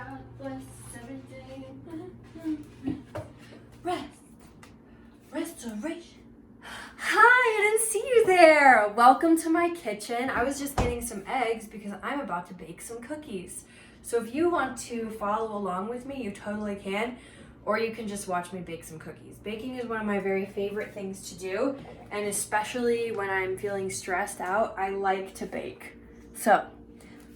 God bless everything. Rest. Restoration. Hi, I didn't see you there. Welcome to my kitchen. I was just getting some eggs because I'm about to bake some cookies. So if you want to follow along with me, you totally can, or you can just watch me bake some cookies. Baking is one of my very favorite things to do, and especially when I'm feeling stressed out, I like to bake. So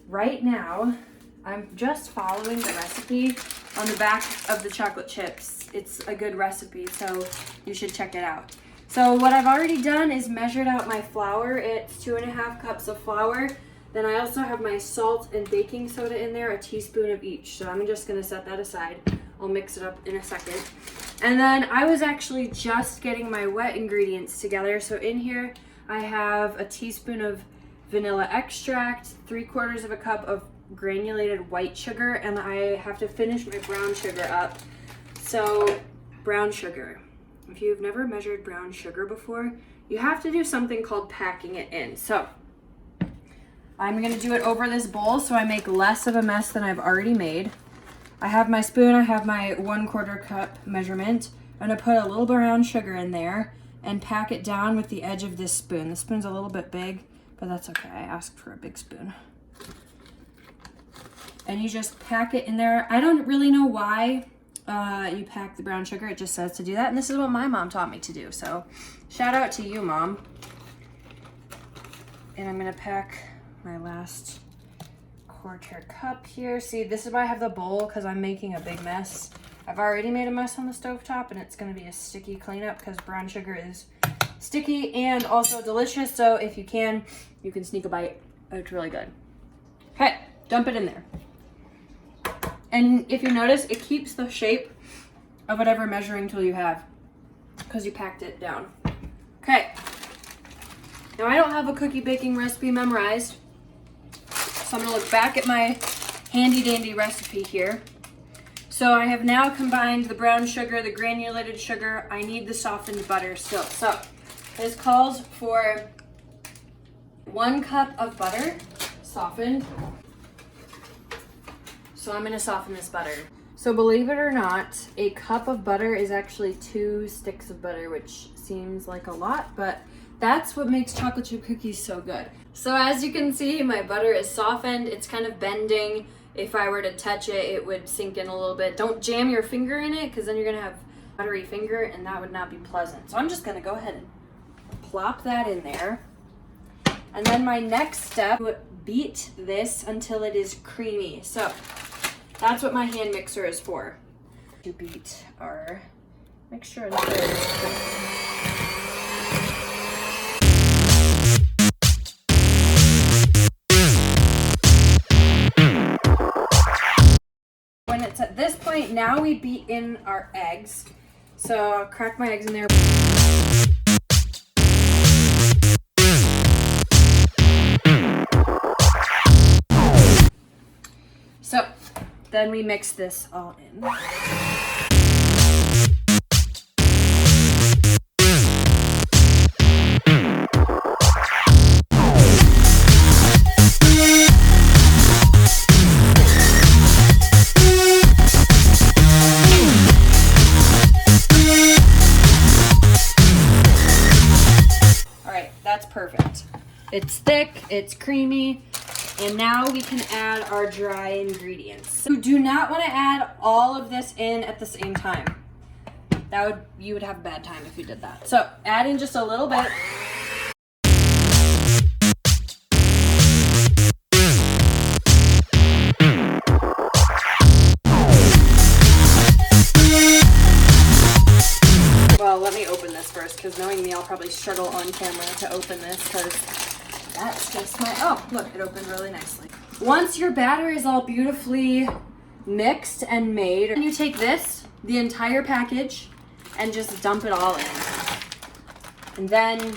right now, I'm just following the recipe on the back of the chocolate chips. It's a good recipe, so you should check it out. So what I've already done is measured out my flour. It's 2.5 cups of flour. Then I also have my salt and baking soda in there, a teaspoon of each. So I'm just gonna set that aside. I'll mix it up in a second. And then I was actually just getting my wet ingredients together. So in here, I have a teaspoon of vanilla extract, 3/4 of a cup of granulated white sugar, and I have to finish my brown sugar up. So brown sugar. If you've never measured brown sugar before, you have to do something called packing it in. So I'm gonna do it over this bowl so I make less of a mess than I've already made. I have my spoon, I have my 1/4 cup measurement. I'm gonna put a little brown sugar in there and pack it down with the edge of this spoon. The spoon's a little bit big, but that's okay. I asked for a big spoon. And you just pack it in there. I don't really know why you pack the brown sugar. It just says to do that. And this is what my mom taught me to do. So shout out to you, Mom. And I'm gonna pack my last 1/4 cup here. See, this is why I have the bowl, because I'm making a big mess. I've already made a mess on the stovetop, and it's gonna be a sticky cleanup because brown sugar is sticky and also delicious. So if you can sneak a bite. It's really good. Okay, dump it in there. And if you notice, it keeps the shape of whatever measuring tool you have because you packed it down. Okay. Now I don't have a cookie baking recipe memorized, so I'm gonna look back at my handy dandy recipe here. So I have now combined the brown sugar, the granulated sugar. I need the softened butter still. So this calls for 1 cup of butter, softened. So I'm gonna soften this butter. So believe it or not, a cup of butter is actually 2 sticks of butter, which seems like a lot, but that's what makes chocolate chip cookies so good. So as you can see, my butter is softened. It's kind of bending. If I were to touch it, it would sink in a little bit. Don't jam your finger in it, because then you're gonna have a buttery finger and that would not be pleasant. So I'm just gonna go ahead and plop that in there. And then my next step, beat this until it is creamy. So that's what my hand mixer is for. To beat our mixture until it's creamy. When it's at this point, now we beat in our eggs. So I'll crack my eggs in there. So then we mix this all in. All right, that's perfect. It's thick, it's creamy. And now we can add our dry ingredients. You do not want to add all of this in at the same time. You would have a bad time if you did that. So add in just a little bit. Well, let me open this first, because knowing me, I'll probably struggle on camera to open this, because that's just oh, look, it opened really nicely. Once your batter is all beautifully mixed and made, you take this, the entire package, and just dump it all in. And then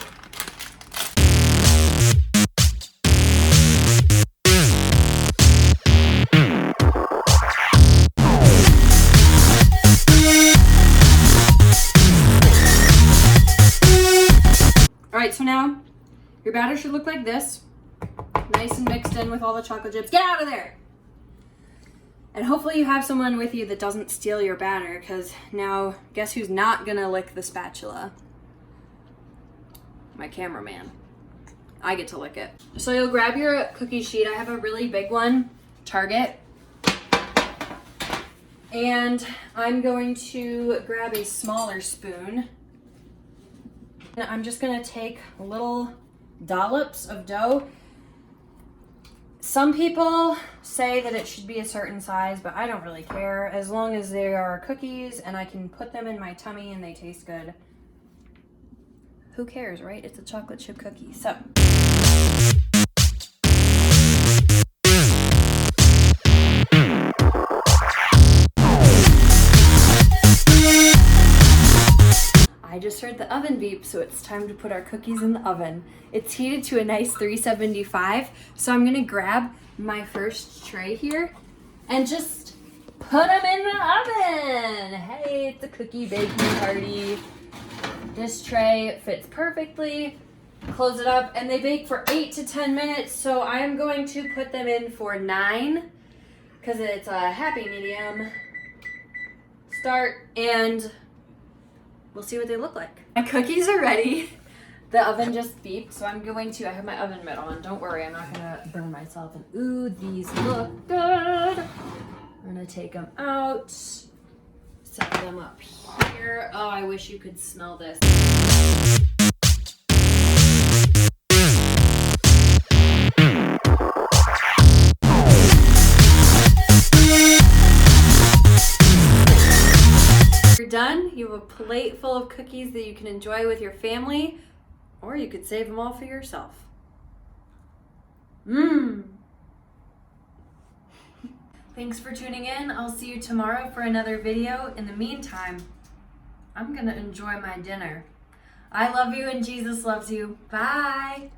all right, so now your batter should look like this. Nice and mixed in with all the chocolate chips. Get out of there! And hopefully you have someone with you that doesn't steal your batter, because now guess who's not gonna lick the spatula? My cameraman. I get to lick it. So you'll grab your cookie sheet. I have a really big one, Target. And I'm going to grab a smaller spoon. And I'm just gonna take little dollops of dough. Some people say that it should be a certain size, but I don't really care. As long as they are cookies and I can put them in my tummy and they taste good. Who cares, right? It's a chocolate chip cookie. So. I just heard the oven beep, so it's time to put our cookies in the oven. It's heated to a nice 375, so I'm gonna grab my first tray here and just put them in the oven. Hey, it's a cookie baking party. This tray fits perfectly. Close it up, and they bake for 8 to 10 minutes, so I'm going to put them in for 9 because it's a happy medium. Start, and we'll see what they look like. My cookies are ready. The oven just beeped, so I'm going to, I have my oven mitt on. Don't worry, I'm not gonna burn myself. And ooh, these look good. I'm gonna take them out, set them up here. Oh, I wish you could smell this. Done. You have a plate full of cookies that you can enjoy with your family, or you could save them all for yourself. Thanks for tuning in. I'll see you tomorrow for another video. In the meantime, I'm gonna enjoy my dinner. I love you and Jesus loves you. Bye.